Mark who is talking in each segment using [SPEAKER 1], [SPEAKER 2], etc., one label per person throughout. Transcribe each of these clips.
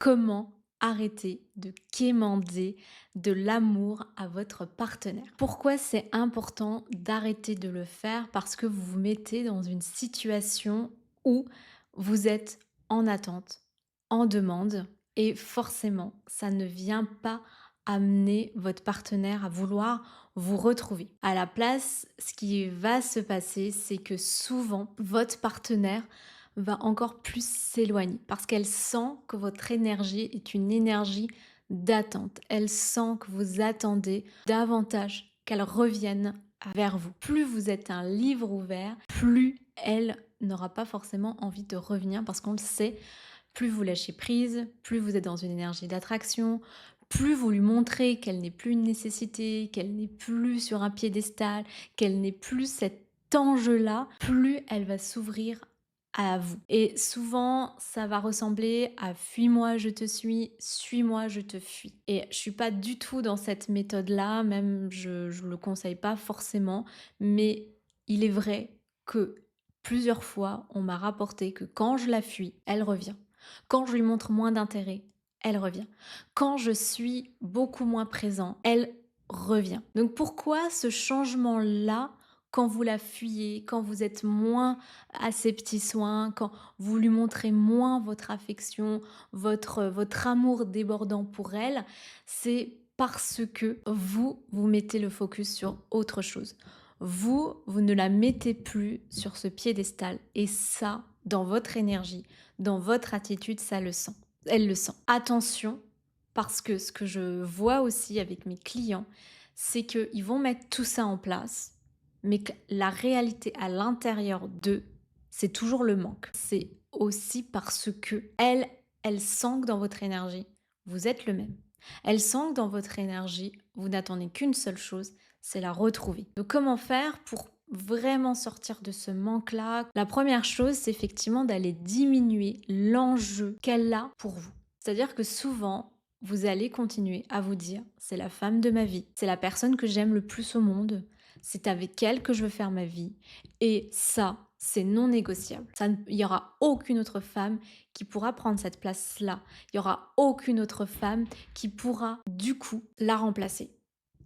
[SPEAKER 1] Comment arrêter de quémander de l'amour à votre partenaire? Pourquoi c'est important d'arrêter de le faire? Parce que vous vous mettez dans une situation où vous êtes en attente, en demande et forcément, ça ne vient pas amener votre partenaire à vouloir vous retrouver. À la place, ce qui va se passer, c'est que souvent, votre partenaire va encore plus s'éloigner parce qu'elle sent que votre énergie est une énergie d'attente. Elle sent que vous attendez davantage qu'elle revienne vers vous. Plus vous êtes un livre ouvert, plus elle n'aura pas forcément envie de revenir parce qu'on le sait, plus vous lâchez prise, plus vous êtes dans une énergie d'attraction, plus vous lui montrez qu'elle n'est plus une nécessité, qu'elle n'est plus sur un piédestal, qu'elle n'est plus cet enjeu-là, plus elle va s'ouvrir à vous. Et souvent, ça va ressembler à fuis-moi, je te suis-moi, je te fuis. Et je suis pas du tout dans cette méthode-là, même je le conseille pas forcément, mais il est vrai que plusieurs fois, on m'a rapporté que quand je la fuis, elle revient. Quand je lui montre moins d'intérêt, elle revient. Quand je suis beaucoup moins présent, elle revient. Donc pourquoi ce changement-là quand vous la fuyez, quand vous êtes moins à ses petits soins, quand vous lui montrez moins votre affection, votre amour débordant pour elle, c'est parce que vous mettez le focus sur autre chose. Vous ne la mettez plus sur ce piédestal et ça, dans votre énergie, dans votre attitude, ça le sent. Elle le sent. Attention, parce que ce que je vois aussi avec mes clients, c'est qu'ils vont mettre tout ça en place, mais que la réalité à l'intérieur d'eux, c'est toujours le manque. C'est aussi parce que elle sent que dans votre énergie, vous êtes le même. Elle sent que dans votre énergie, vous n'attendez qu'une seule chose, c'est la retrouver. Donc comment faire pour vraiment sortir de ce manque-là? La première chose, c'est effectivement d'aller diminuer l'enjeu qu'elle a pour vous. C'est-à-dire que souvent, vous allez continuer à vous dire, c'est la femme de ma vie, c'est la personne que j'aime le plus au monde, c'est avec elle que je veux faire ma vie. Et ça, c'est non négociable. Il n'y aura aucune autre femme qui pourra prendre cette place-là. Il n'y aura aucune autre femme qui pourra, du coup, la remplacer.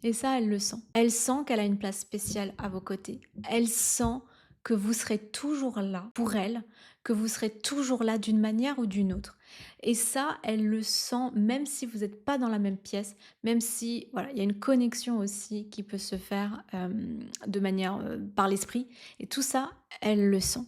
[SPEAKER 1] Et ça, elle le sent. Elle sent qu'elle a une place spéciale à vos côtés. Elle sent que vous serez toujours là pour elle, que vous serez toujours là d'une manière ou d'une autre. Et ça, elle le sent même si vous n'êtes pas dans la même pièce, même si voilà, il y a une connexion aussi qui peut se faire de manière par l'esprit. Et tout ça, elle le sent.